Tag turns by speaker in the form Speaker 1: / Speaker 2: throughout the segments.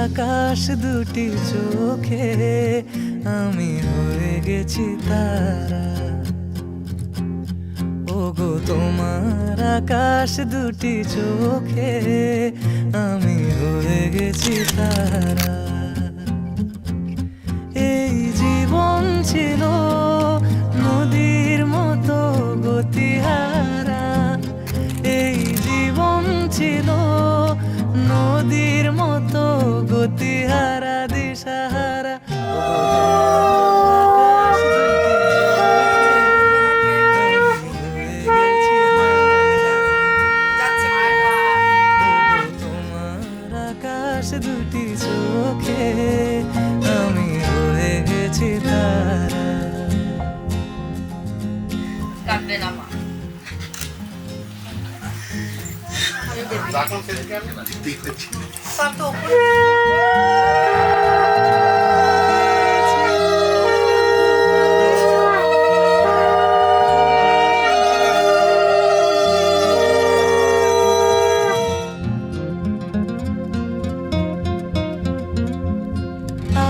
Speaker 1: আকাশ দুটি চোখে আমি হয়ে গেছি তারা। ওগো তোমার আকাশ দুটি চোখে আমি হয়ে গেছি তারা। এই জীবন ছিল নদীর মতো গতিহারা, এই জীবন ছিল নদীর মতো গতিহারা দিশাহারা। তোমার আকাশ দুটি চোখে আমি হয়ে গেছি তারা।
Speaker 2: কাঁদবে না মা।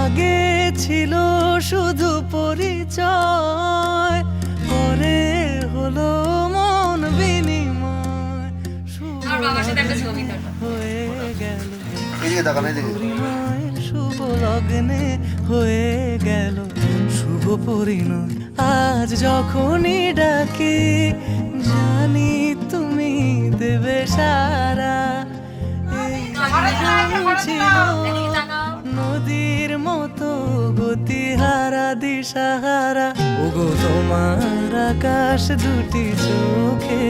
Speaker 1: আগে ছিল শুধু পরিচয়, পরে হলো মন বিনিময়।
Speaker 2: আমার বাবার সাথে একটা ছবি তোলো।
Speaker 1: হয়ে গেল পরিণয়, শুভ লগ্নে হয়ে গেল শুভ পরিণয়। আজ যখনই ডাকি জানি তুমি দেবে সারা। এই জীবন ছিল নদীর মতো গতিহারা দিশাহারা। ওগো তোমার আকাশ দুটি চোখে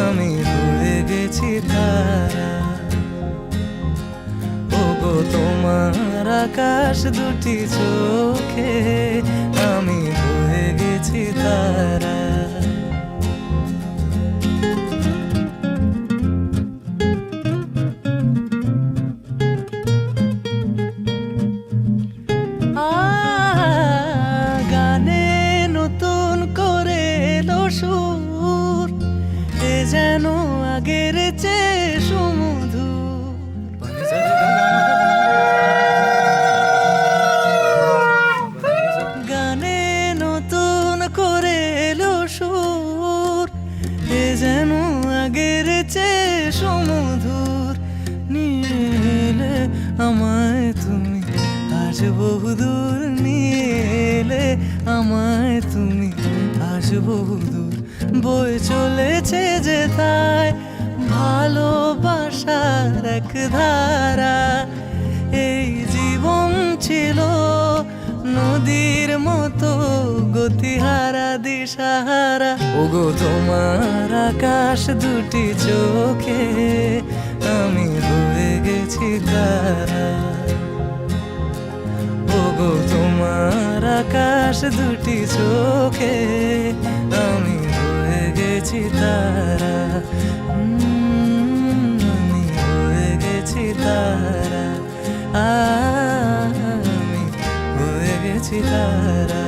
Speaker 1: আমি হয়ে গেছি তারা। ওগো তোমার আকাশ দুটি চোখে আমি হয়ে গেছি তারা। গানে নতুন করে এলো সুর, এ যেন আগের চেয়ে সুমধুর। গানে নতুন করে এলো সুর, এ যেন আগের চেয়ে সুমধুর। নিয়ে এলে আমায় তুমি আজ বহুদূর, নিয়ে এলে আমায় তুমি আজ বহুদূর। বয়ে চলেছে যে তাই ভালোবাসার এক ধারা। এই জীবন ছিল নদীর মতো গতিহারা দিশাহারা। ওগো তোমার আকাশ দুটি চোখে আমি হয়ে গেছি তারা। ওগো তোমার আকাশ দুটি চোখে আমি হয়ে গেছি তারা। আমি হয়ে গেছি তারা, আমি হয়ে গেছি তারা।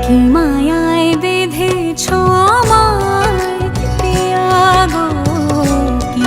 Speaker 3: কি মায়ায় বেঁধেছ আমায় পিয়া গো, কি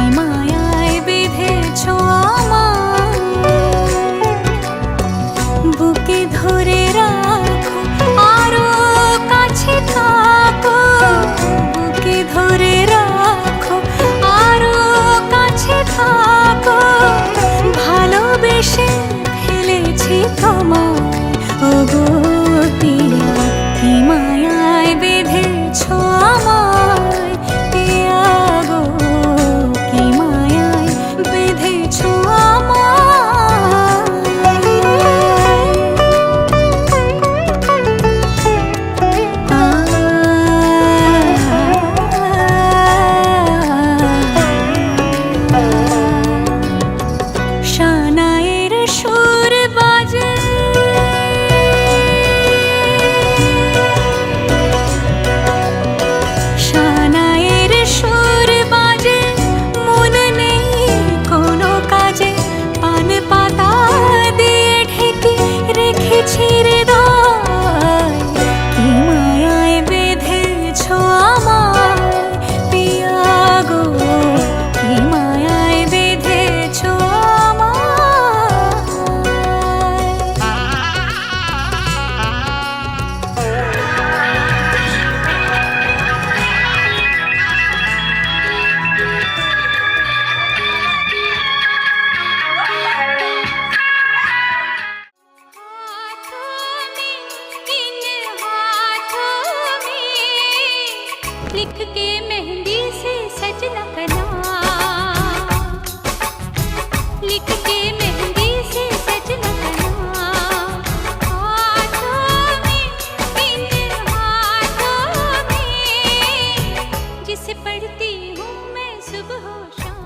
Speaker 3: सुबह शाम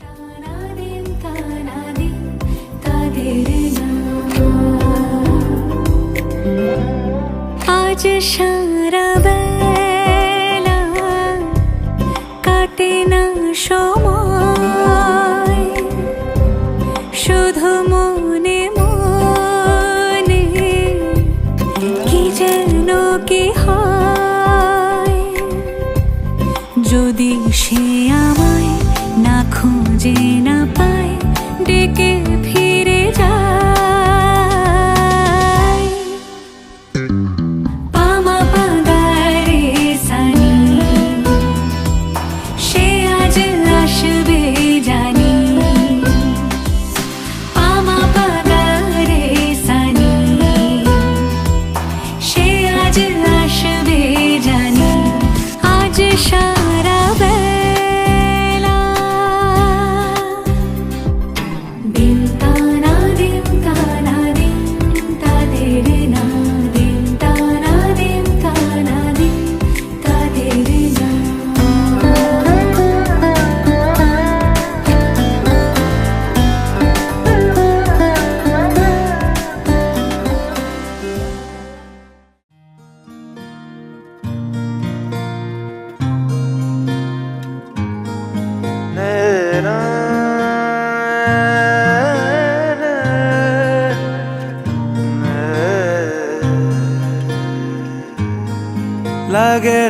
Speaker 3: ताना दिन तादेरे ना आज সারা বেলা কাটে না সময় শুধু মনে মনে কি যেন কি হয় যদি সে আমায় না খুঁজে না পায় ডেকে ফিরে যায় পামা পাগারে সানি সে আজ আসবে জানি পামা পাগারে সানি সে আজ আসবে জানি আজ সারা বেলা দিন তানা দিন তাদের না দিন তানা দিন তাদের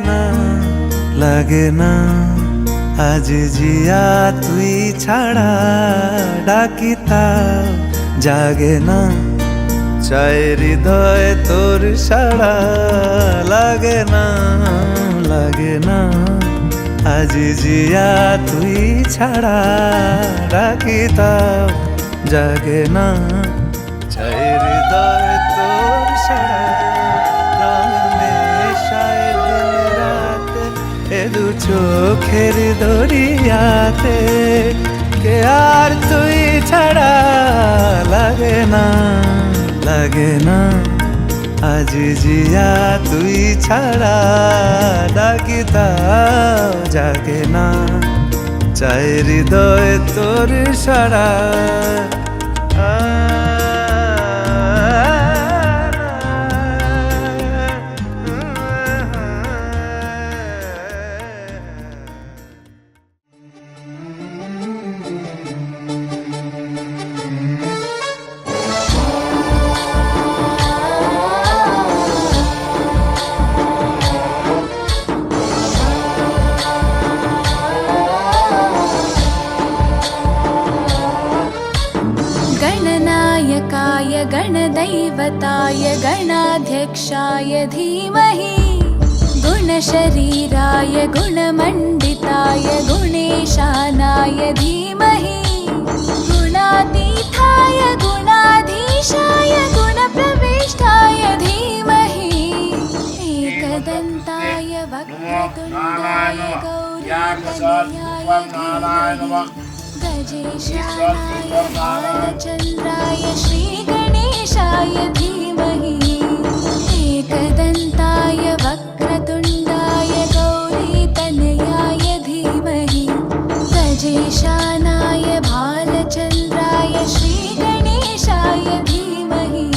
Speaker 3: না
Speaker 1: লাগে না আজ জিয়া তুই ছাড়া ডাকি তাও জাগে না চাই হৃদয় তোর সাড়া লাগে না আজ জিয়া তুই ছাড়া ডাকি তাও জাগে না চাই হৃদয় তোর সাড়া রং মেশায় দিন রাতে এ দু চোখের দরিয়াতে কে আর তুই ছাড়া লাগে না আজ জিয়া তুই ছাড়া ডাকি তাও জাগে না চাই হৃদয় তোর সাড়া
Speaker 3: गणनायकाय गणदैवताय गणाध्यक्षाय धीमहि गुणशरीराय गुणमण्डिताय गुणेशानाय धीमहि गुणातीताय गुणाधीशाय गुणप्रविष्टाय धीमहि एकदन्ताय वक्रतुण्डाय गौरीतनयाय धीमहि गजेशानाय बालचन्द्राय श्रीगणेशाय धीमहि एकदन्ताय वक्रतुण्डाय गौरीतनयाय धीमहि गजेशानाय बालचन्द्राय श्रीगणेशाय धीमहि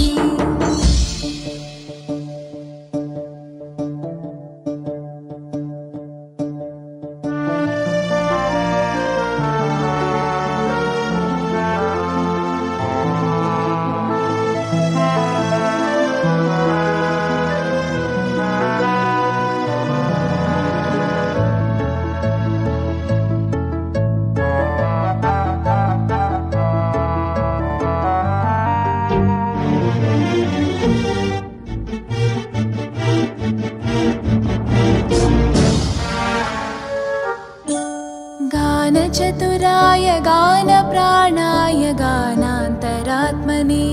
Speaker 3: गानचतुराय गानप्राणाय गानान्तरात्मने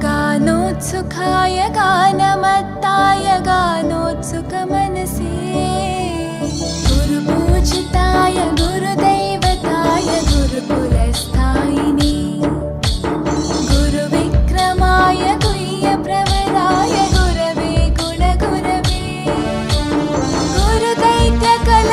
Speaker 3: गानोत्सुकाय गानमत्ताय गानोत्सुकमनसे गुरुपूजिताय गुरुदैवताय गुरुकुलस्थायिने गुरुविक्रमाय गुह्यप्रवराय गुरवे गुणगुरवे गुरुदैत्यकल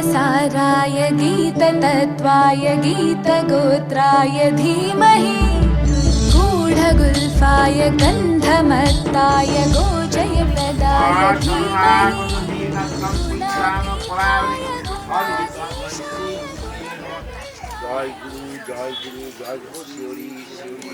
Speaker 3: साराय गीततत्त्वाय गीतगोत्राय धीमहि गूढगुल्फाय गन्धमत्ताय गोजयप्रदाय धीमहि
Speaker 4: জয় গুরু জয় গুরু জয় গুরু শিওরি শিওরি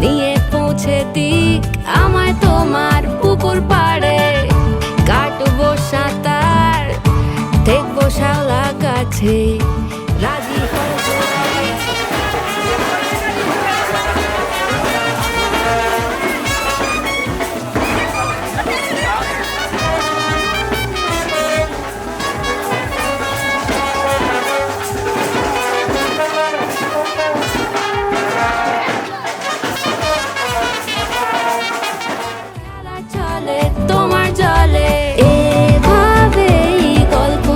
Speaker 3: নিয়ে পৌঁছে দিক আমায় তোমার পুকুর পাড়ে কাটবো সাঁতার দেখবো শাওলা গাছে রাজি তোমার জলে এভাবেই গল্প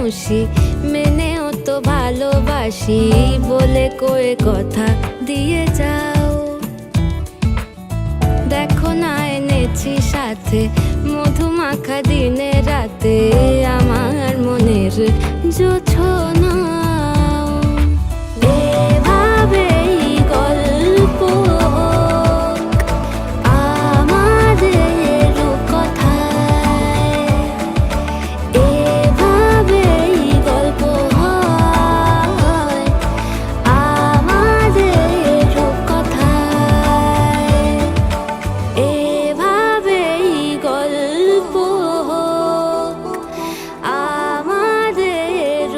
Speaker 5: মানুষই মেনেও তো ভালোবাসি বলে কয়ে কথা দিয়ে যাও। দেখো না এনেছি সাথে মধুমাখা দিনে রাতে আমার মনের জোছনা। এভাবেই গল্প আমাদের কথায়, এভাবেই গল্প হয় আমাদের কথায়, এভাবেই গল্প হোক আমাদের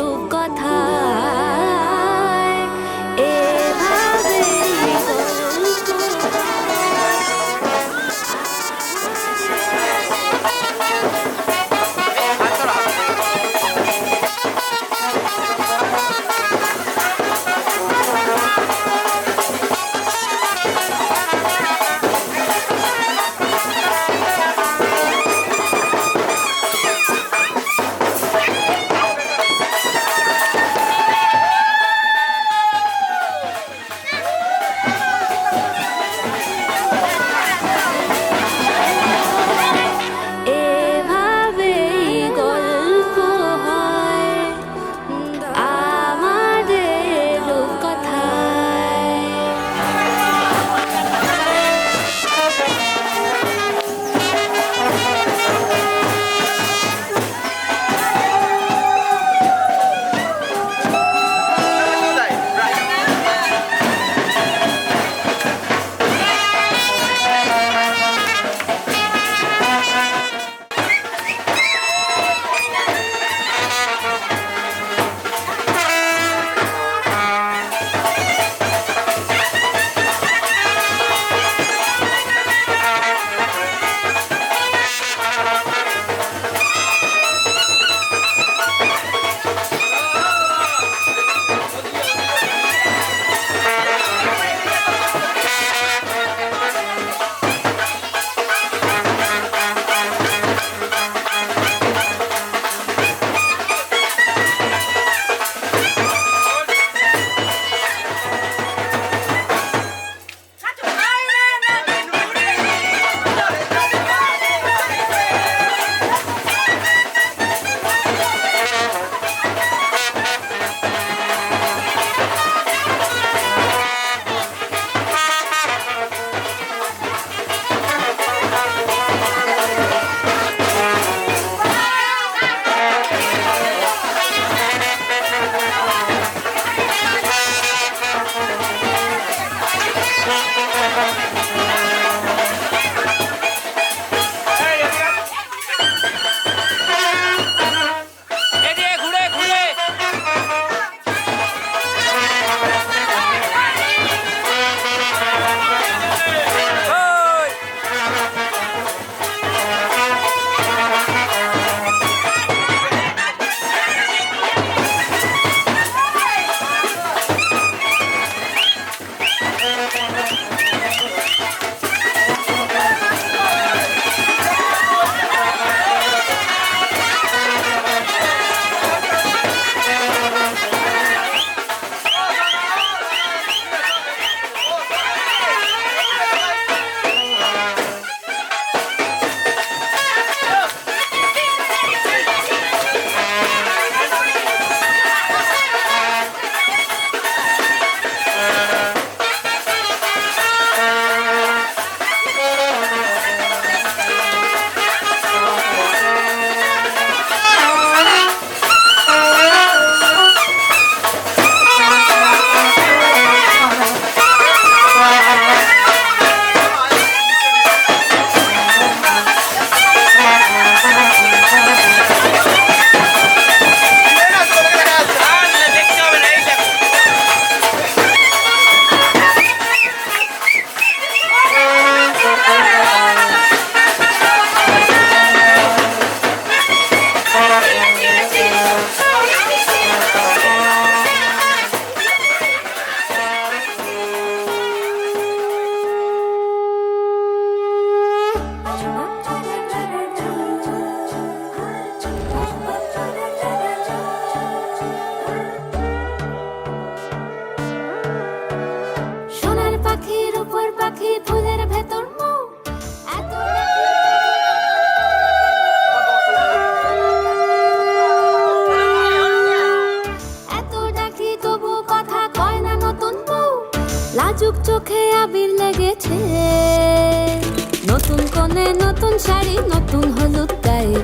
Speaker 5: কোণে নতুন শাড়ি, নতুন হলুদ গায়ে,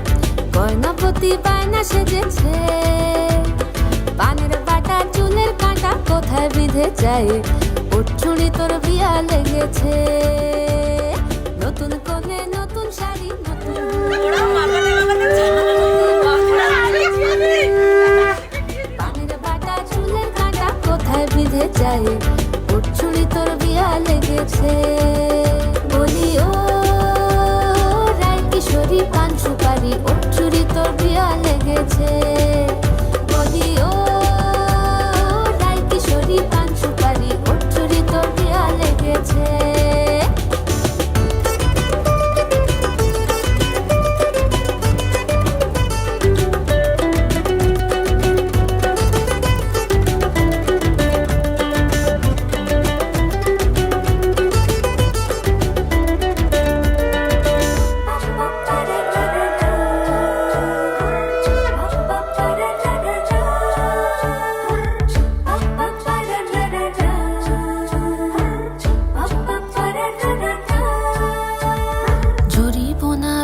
Speaker 5: গয়নাপতি বায়না সেজেছে। পানের বাটা চুলের কাঁটা কোথায় বিঁধে যায়, ওর চুড়ি তোর বিয়া লেগেছে। নতুন কোণে নতুন শাড়ি, নতুন পানের বাটা চুলের কাঁটা কোথায় বিঁধে যায়, ওর চুড়ি তোর বিয়া লেগেছে। বলি ও রায় কিশোরী পান সুপারি, ওর চুড়ি তোর বিয়া লেগেছে। বলি ও রায় কিশোরী পান সুপারি, ওর চুড়ি তোর বিয়া লেগেছে।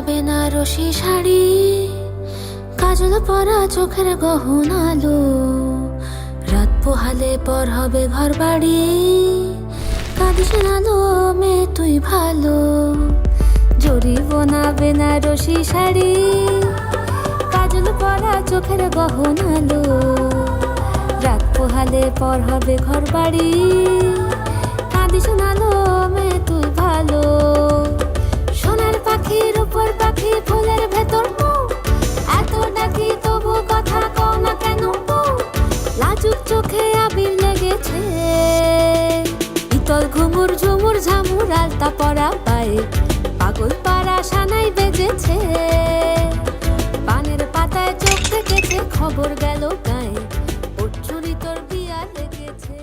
Speaker 5: বেনারসি শাড়ি, কাজল পরা চোখের গহনালো, রাত পোহালে পর হবে ঘর বাড়ি, কাঁদিস নালো মেয়ে তুই ভালো। জরি বোনা বেনারসি শাড়ি, কাজল পরা চোখের গহনালো, রাত পোহালে পর হবে ঘর বাড়ি, কাঁদিস নালো মেয়ে তুই ভালো। সোনার পাখির উপর পাখি, ফুলের ভেতর মুখ, এত ডাকি তবু কথা কও না কেন বউ? লাজুক চোখে আবির লেগেছে, ইতল ঘুমুর ঝুমুর ঝামুর আলতা পরা পায়ে, পাগল পাড়া সানাই বেজেছে। পানের পাতায় চোখ থেকেছে, খবর গেল গায়ে, ওর চুরি তোর বিয়া লেগেছে।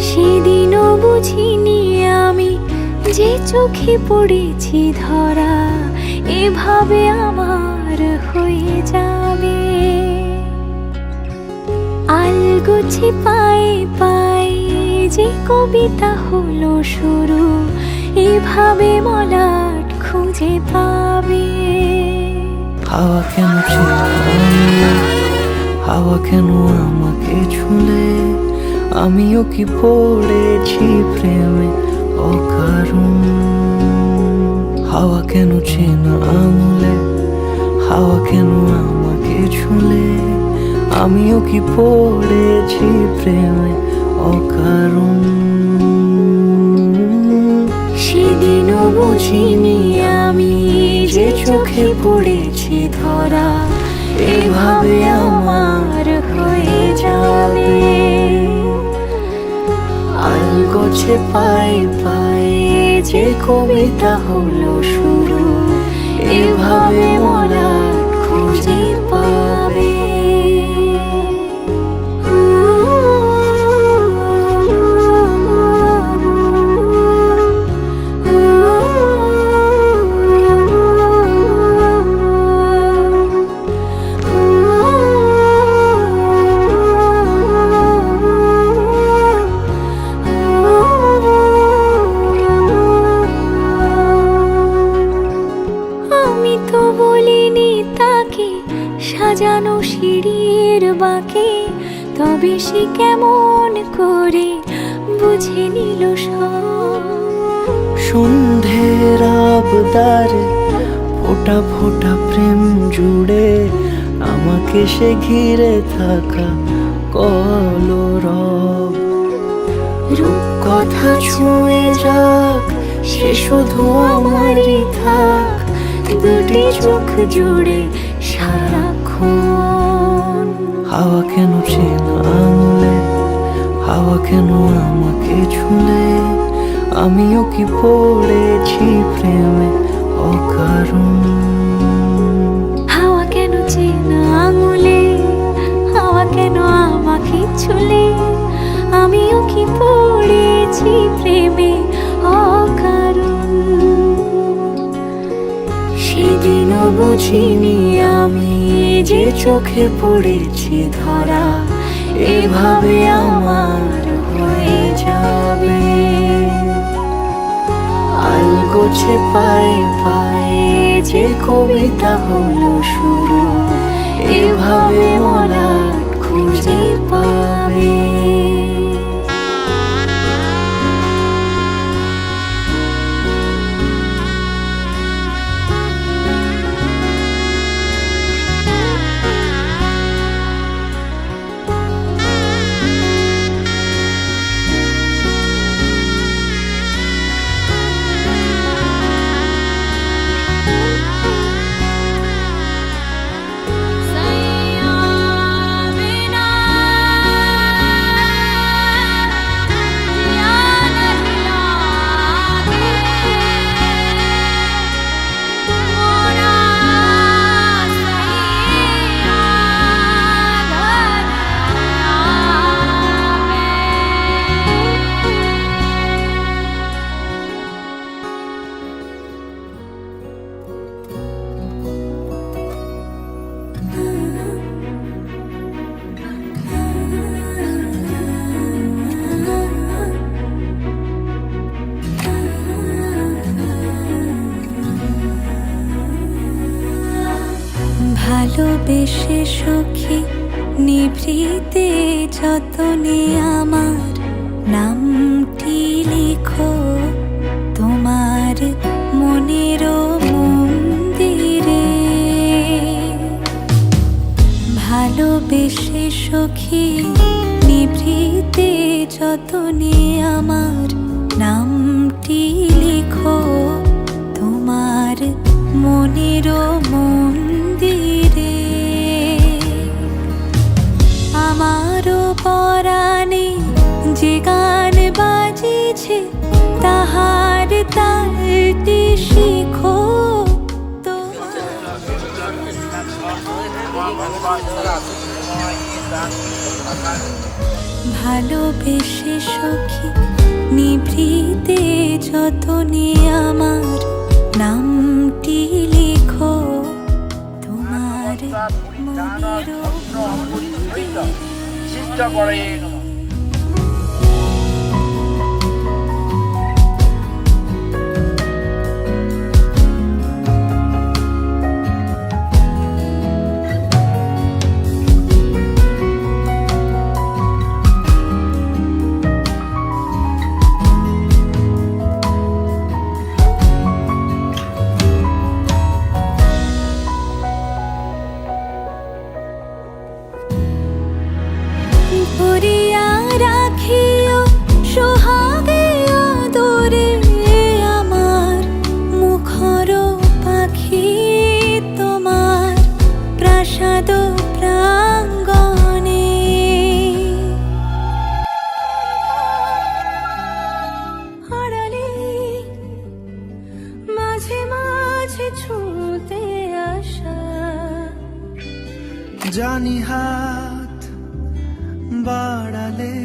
Speaker 3: সেদিনও বুঝিনি আমি যে চোখে পড়েছি ধরা, এভাবে আমার হয়ে যাবে। আলগোছে পায়ে পায়ে যে কবিতা হলো শুরু, এভাবে মলাট খুঁজে পাবে।
Speaker 1: হাওয়া কেন হাওয়া কেন আমাকে ছুলে, আমিও কি পড়েছি প্রেমে অকারণ। হাওয়া কেন চেনা আঙুলে, হাওয়া কেন আমাকে ছুলে, আমিও কি পড়েছি প্রেমে অকারণ।
Speaker 3: সেদিনও বুঝিনি আমি যে চোখে পড়েছি ধরা, এভাবে আমার হয়ে যাবে। আলগোছে পায়ে পায়ে যে কবিতা হলো শুরু, এভাবে মোরা খুঁজে পাবে। সাজানো সিঁড়ির বাঁকে, তবে সে কেমন করে বুঝে নিল সব।
Speaker 1: সন্ধ্যের আবদারে ফোটা ফোটা প্রেম জুড়ে, আমাকে সে ঘিরে থাকা কলরব।
Speaker 3: রূপকথা ছুঁয়ে যাক, সে শুধু আমারই থাক, দুটি চোখ জুড়ে সারাক্ষণ।
Speaker 1: হাওয়া কেন চেনা আঙুলে, হাওয়া কেন আমাকে ছুলে, আমিও কি পড়েছি প্রেমে অকারণ।
Speaker 3: হাওয়া কেন চেনা আঙুলে, ছুলে আমিও কি পড়েছি প্রেমে অকারণ।
Speaker 1: সেদিনও বুঝিনি আমি যে চোখে পড়েছি ধরা এভাবে আমার হয়ে যাবে। আলগোছে পায়ে পায়ে যে কবিতা হলো শুরু এভাবে মলাট খুঁজে পাবে।
Speaker 3: ভালোবেসে সখী নিভৃতে যতনে আমার নামটি লিখো তোমার মনের মন্দিরে। ভালোবেসে সখী নিভৃতে যতনে আমার নামটি লিখো তোমার মনের মন্দিরে। আমারও পরাণে যে গান বাজিছে তাহার তালটি শিখো ভালোবেসে সখী নিভৃতে যতনে আমার নামটি লিখো তোমার মনের মন্দিরে। ভরিয়া রাখিও সোহাগে আদরে আমার মুখর পাখি তোমার প্রাসাদ প্রাঙ্গণে। আড়ালে মাঝে মাঝে ছুঁতে আসা
Speaker 1: জানি হাত বাড়ালে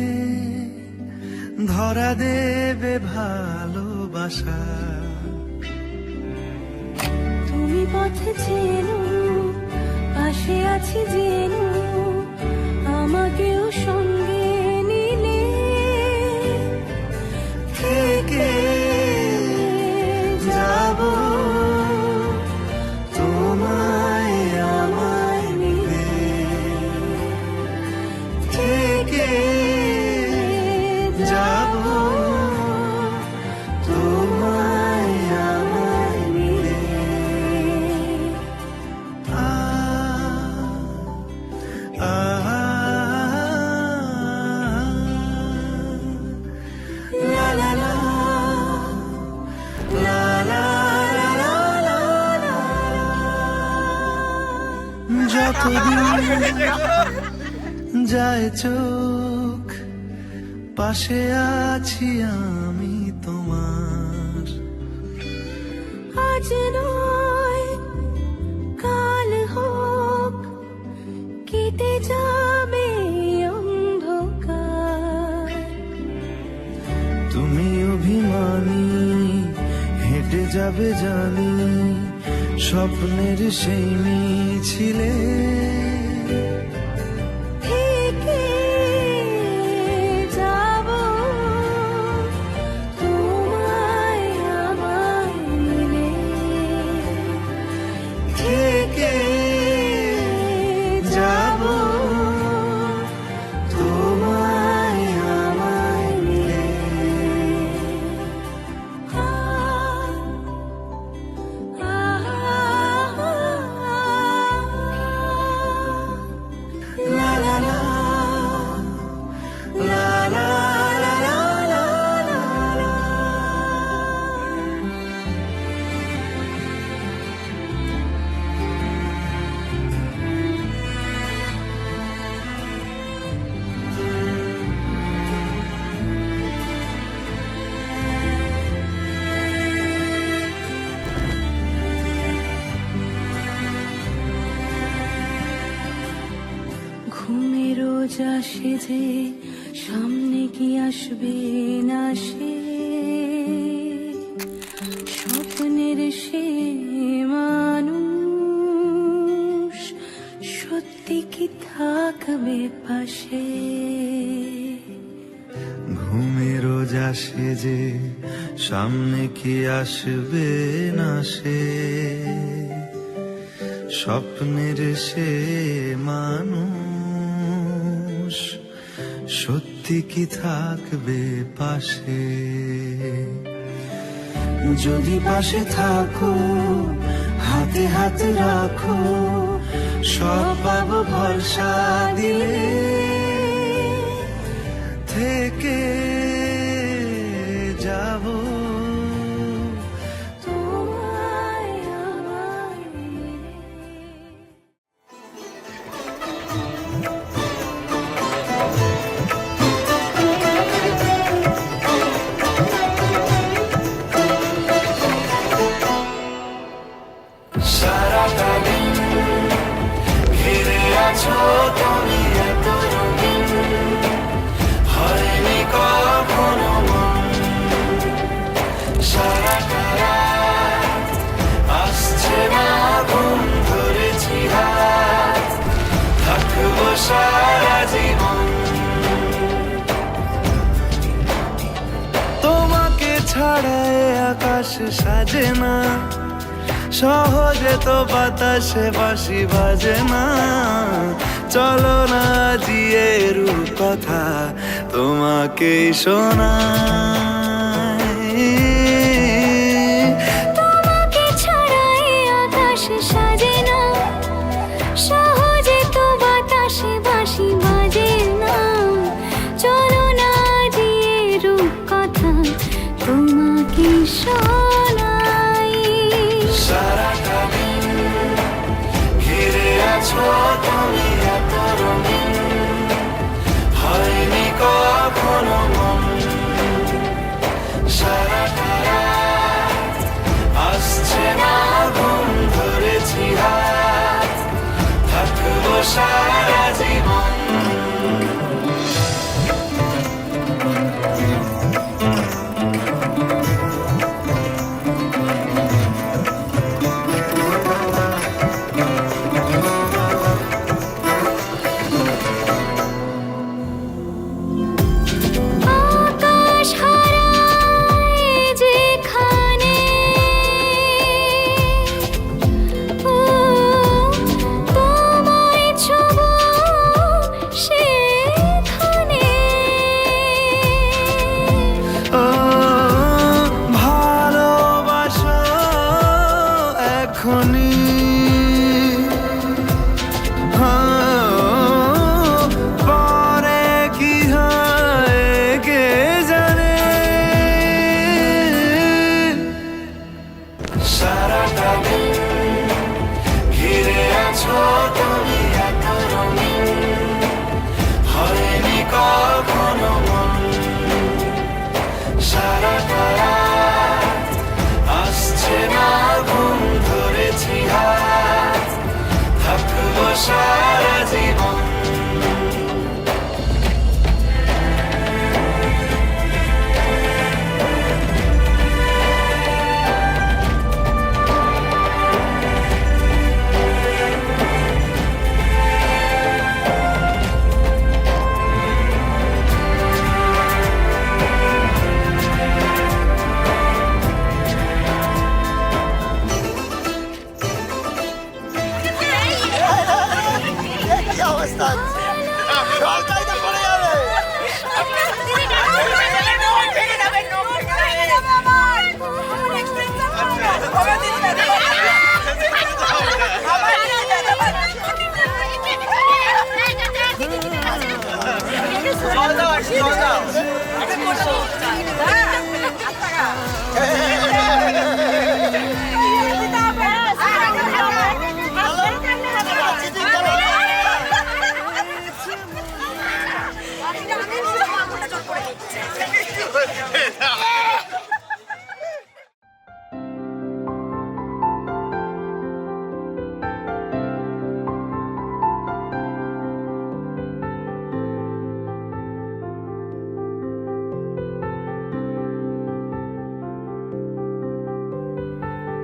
Speaker 1: ধরা দেবে ভালোবাসা।
Speaker 3: তুমি পথে চেনো পাশে আছি জেনো আমাকেও সঙ্গে নিলে
Speaker 1: থেকে যাব তোমায় আমায় নিবে। থেকে যাব তোমায় আমায় নিবে। লা লা লা লা লা লা লা লা। যতদিন যায় চোখ পাশে আছি আমি তোমার।
Speaker 3: আজ নয় কাল হোক কেটে যাবে অন্ধকার।
Speaker 1: যাবে জানি স্বপ্নের সেই মিছিলে
Speaker 3: থেকে যাব তোমায় আমায় মিলে
Speaker 1: থেকে যাব তোমায় আমায় মিলে লা লা লা লা লা লা লা লা লা।
Speaker 3: ঘুমের রোজ আসে যে সামনে কি আসবে না সে স্বপ্নের সে মানুষ সত্যি কি থাকবে পাশে
Speaker 1: ঘুমের রোজ আসে যে সামনে কি আসবে না সে স্বপ্নের সে মানুষ সত্যি কি থাকবে পাশে যদি পাশে থাকো হাতে হাত রাখো সব পাবো ভরসা দিলে থেকে যাব
Speaker 3: তোমায় আমায় মিলে।
Speaker 1: সারাটা দিন ঘিরে আছো তুমি এত রঙিন হয়নি কখনো মন সারাটা রাত আসছে না ঘুম ধরেছি হাত থাকবো সারা জীবন তোমাকে ছাড়ায় আকাশ সাজে না সহজে তো বাতাসে বাঁশি বাজে না চলো না জিয়ে রূপ কথা তোমাকে শোনাই
Speaker 3: তোমাকে ছাড়াই আকাশ সাজে না সহজে তো বাতাসে বাঁশি বাজে না চলো না দিয়ে রূপ কথা তোমাকে শোনাই
Speaker 1: সারাটা দিন ঘিরে আছো তুমি এত রঙিন হয়নি কখনো মন সারাটা রাত আসছে না ঘুম ধরেছি হাত থাকবো সারা জীবন
Speaker 3: আকাশ হারায় যেখানে ও তোমায় ছোঁবো সেখানে
Speaker 1: ও ভালোবাসো এখনই পরে কি হয় কে জানে সারাটা দিন ঘিরে আছো তুমি এত রঙিন হয়নি কখনো মন সারাটা রাত আসছে না ঘুম ধরেছি হাত থাকবো সারা জীবন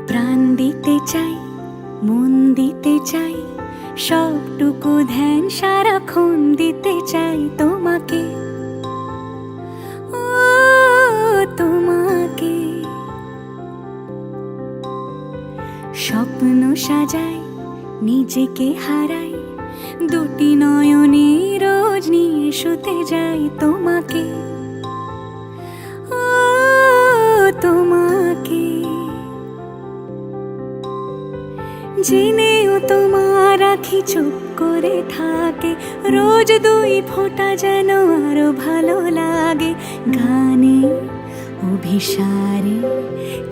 Speaker 3: প্রাণ দিতে চাই, মন দিতে চাই, সবটুকু ধ্যান সারাক্ষণ দিতে চাই তোমাকে, ও তোমাকে। স্বপ্ন সাজাই, নিজেকে হারাই, দুটি নয়নে রোজ নিয়ে শুতে যাই তোমাকে, ও তোমাকে। জেনেও তোমার আখি চুপ করে থাকে, রোজ দুই ফোঁটা যেন আরো ভালো লাগে। গানে অভিসারে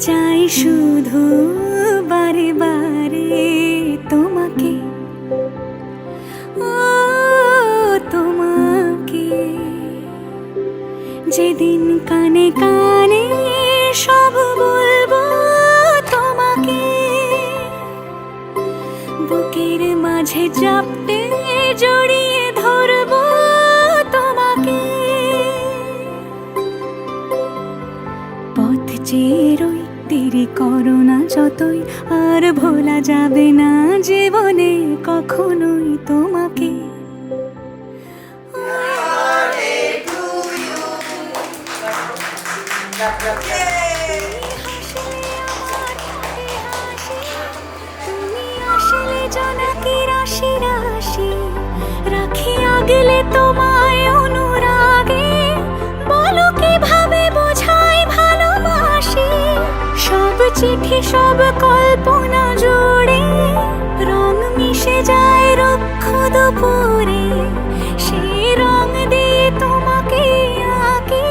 Speaker 3: চাই শুধু বারে বারে তোমাকে, ও তোমাকে। যেদিন কানে কানে সব বলবো তোমাকে, বুকের মাঝে চাপতে জড়িয়ে ধরবো তোমাকে। পথ চেয়ে রই, দেরি করো না যতই, আর ভোলা যাবে না জীবনে কখনোই তোমাকে। তুমি আসলে জোনাকি রাশি রাশি, রাখি আগলে তোমায় অনুরাগে। বলো কিভাবে বোঝাই ভালোবাসি, সব চিঠি সব কল্পনা জুড়ে রং মিশে যায় রুক্ষ দুপুরে। সেই রং দিয়ে তোমাকে আঁকি,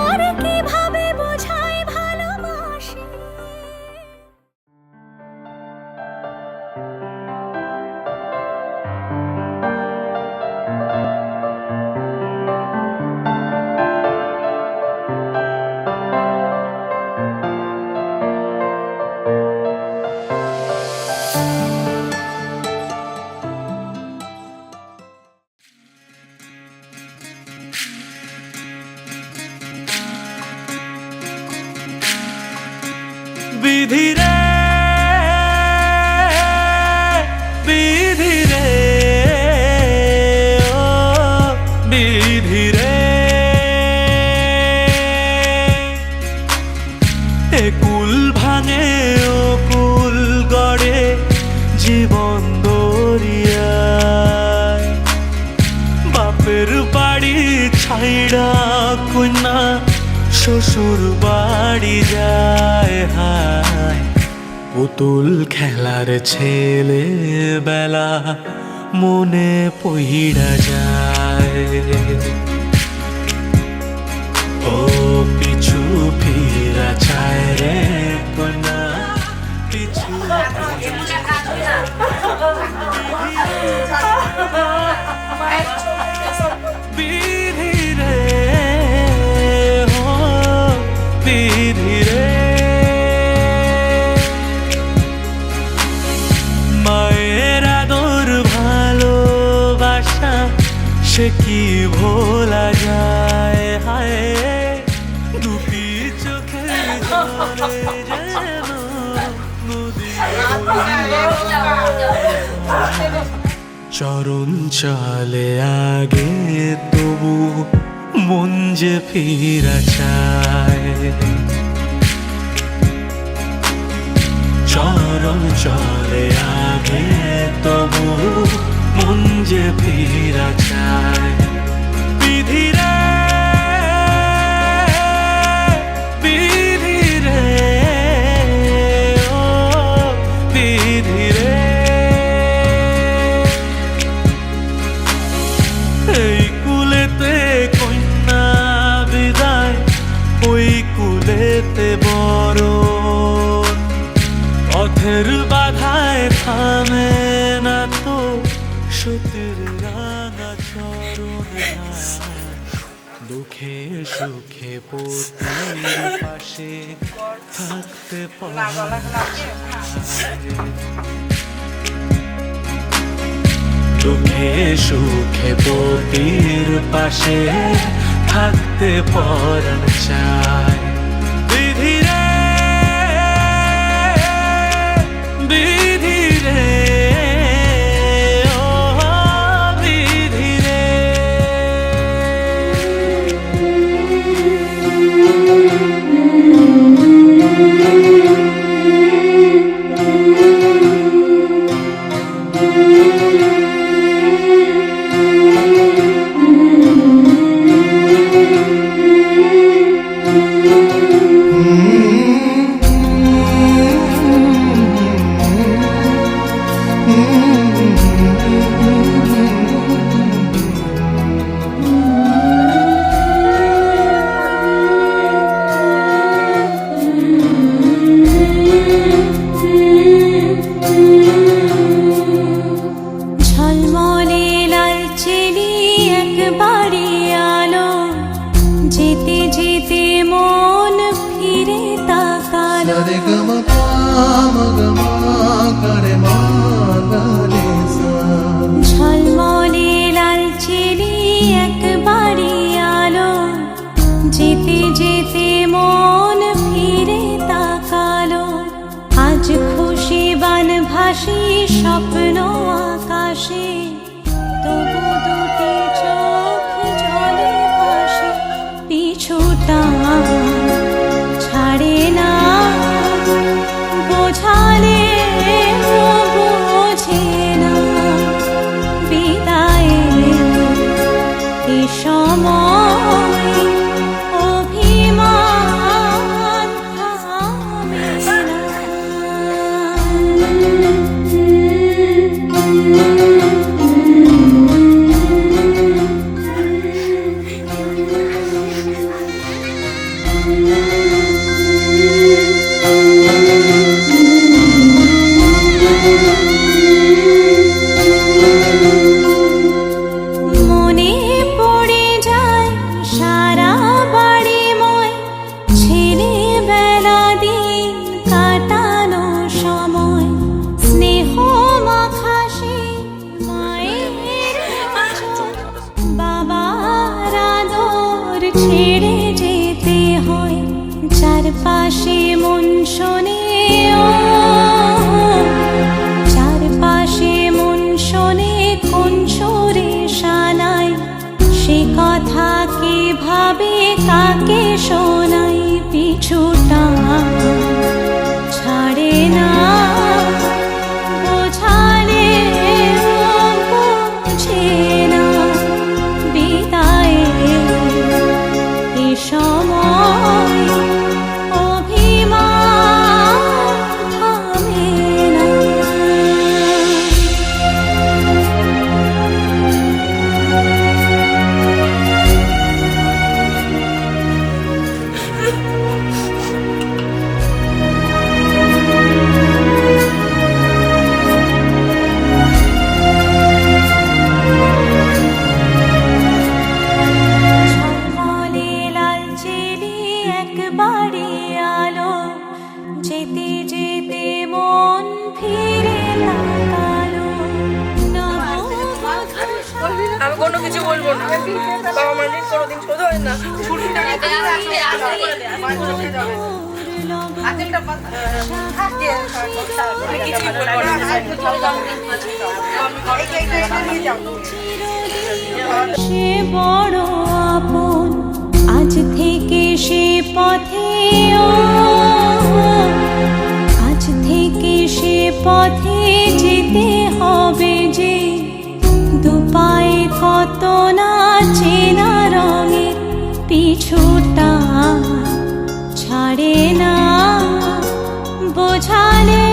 Speaker 3: আর কিভাবে বোঝাই ভালোবাসি।
Speaker 1: বিধি রে, বিধি রে, ও বিধি রে। এ কুল ভাঙে ও কুল গড়ে জীবন দরিয়ায়। বাপের বাড়ি ছাইড়া কন্যা শ্বশুর বাড়ি যায় হায়। পুতুল খেলার ছেলে বেলা মনে পইড়া যায়। ও পিছু ফিরা চায় রে কন্যা, পিছু বিধি রে, ও বিধি রে। মায়ের আদর ভালোবাসা সে কি ভোলা যায় হায়। দুটি চোখে ঝরে যেন নদী। চরণ চলে আগে তবু মন যে ফিরা চায়। চরণ চলে আগে তবু মন যে ফিরা চায়। বিধি রে, বিধি রে, ও পথের বাধায় থামে না তো সতীর রাঙা চরণ দুঃখে সুখে পতির পাশে থাকতে পারে দুঃখে সুখে পতির পাশে থাকতে পরাণ চায় বিধি রে বিধি রে ও বিধি রে
Speaker 3: ঝলমলে লাল চেলি একবারে আলো যেতে যেতে মন ফিরে তাকালো ঝলমলে লাল চেলি একবারে আলো যেতে যেতে মন ফিরে তাকালো আজ খুশি বান ভাসি স্বপ্ন আকাশে তবু দুটি চোখ জলে ভাসে পিছুটা ছাড়ে না বোঝালে বোঝে না বিদায়ে এ সময় অভিমান থামে না মনে পড়ে যায় সারা বাড়িময় ছেলেবেলা দিন কাটানো সময় স্নেহ মাখাসে মায়ের আঁচল বাবার আদর ছেড়ে যেতে হয় চারপাশে মন শোনে ও চারপাশে মন শোনে কোন সুরে শানায় সে কথা কে ভাবে কাকে শোনাই পিছুটা ছাড়ে না বোঝালে বোঝে না বিদায়ে এ সময় অভিমান থামে না ঝলমলে লাল চেলি একবারে আলো যেতে যেতে মন ফিরে তাকালো
Speaker 2: আমি কোনো কিছু বলবো না বাবা মার ঋণ কোনোদিন শোধ হয় না ছুটিটা
Speaker 3: সে বড় আপন আজ থেকে সে পথে ও আজ থেকে সে পথে যেতে হবে যে দুপায়ে কত না চেনা রঙে পিছুটা ছাড়ে না বোঝালে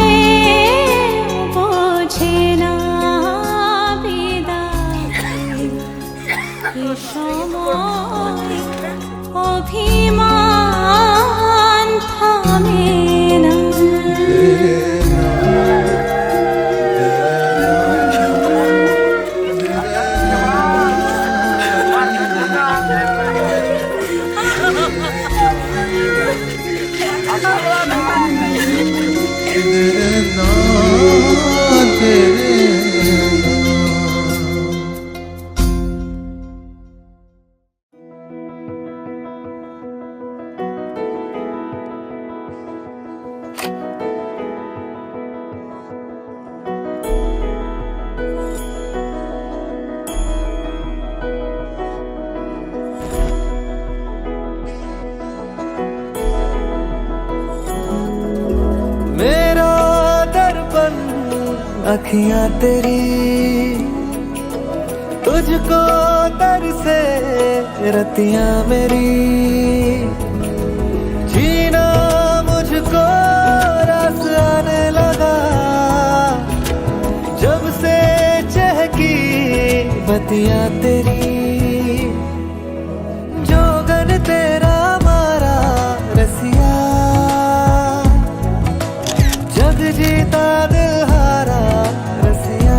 Speaker 3: বোঝে না বিদায় এ সময় অভিমান থামে না
Speaker 6: अखियां तेरी तुझको तरसे रतियां मेरी जीना मुझको रास आने लगा जब से चहकी बतियां तेरी जोगन तेरा मारा रसिया जग जीता दिल हारा रसिया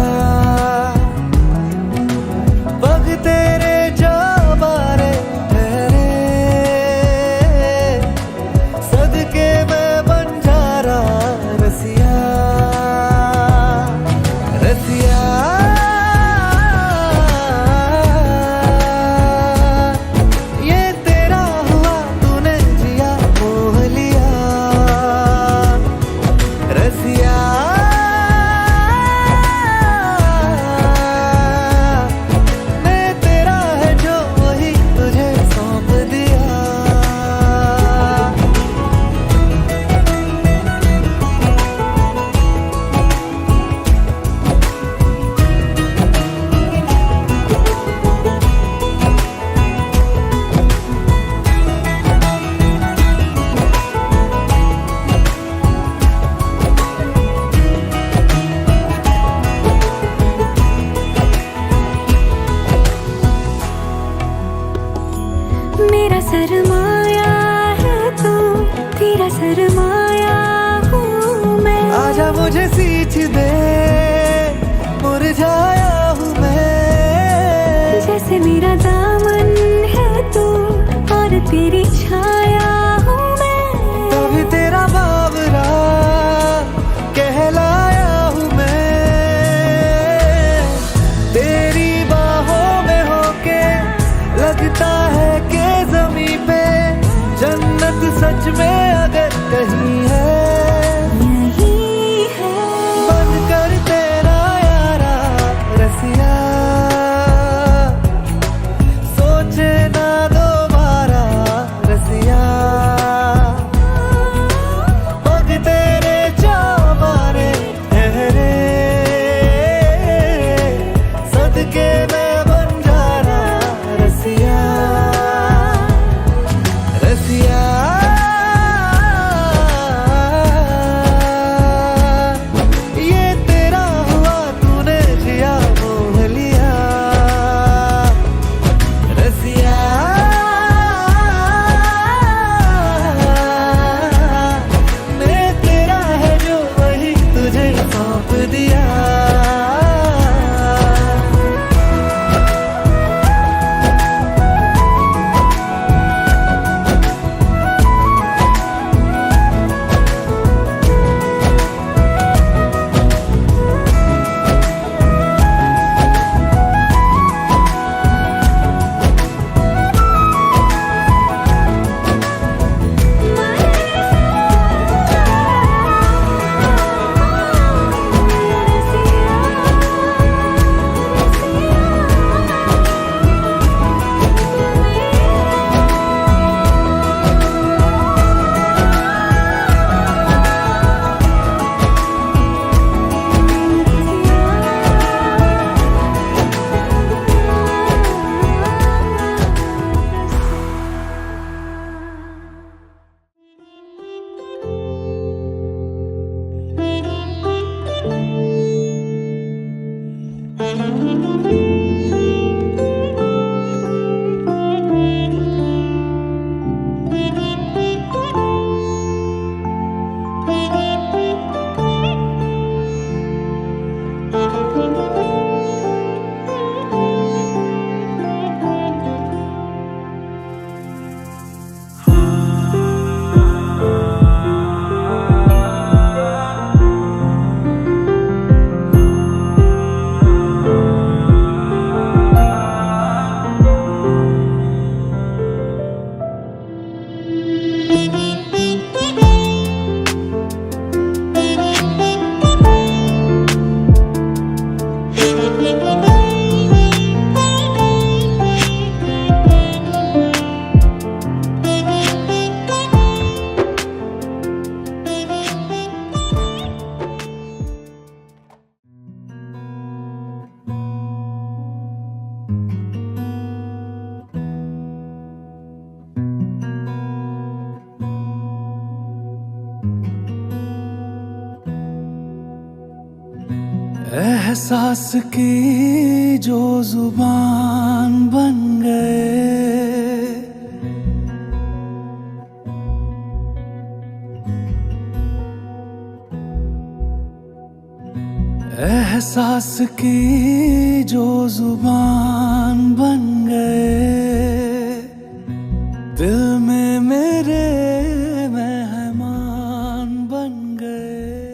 Speaker 6: पग तेरे जा बारे ठहरे सदके मैं बंजारा रसिया रसिया ये तेरा हुआ तूने जिया मोह लिया रसिया मैं तेरा है जो वही तुझे सौंप दिया
Speaker 3: मेरा सरमाया है तू, तेरा सरमाया हूँ मैं।
Speaker 6: आजा मुझे सींच दे मुरझाया हूँ मैं
Speaker 3: जैसे मेरा दामन है तू और तेरी छाया हूँ मैं।
Speaker 6: तभी तेरा बाबरा कहलाया हूँ मैं तेरी बाहों में होके लगता है कि ज़मीं पे जन्नत सच में अगर कहीं है
Speaker 3: यही है
Speaker 6: बनकर तेरा यारा रसिया सोचे ना दोबारा रसिया पग तेरे जा मारे ठहरे सदके मैं बंजारा रसिया रसिया एहसास की जो जुबान बन गए, एहसास की जो जुबान बन गए, दिल में मेरे मेहमान बन गए।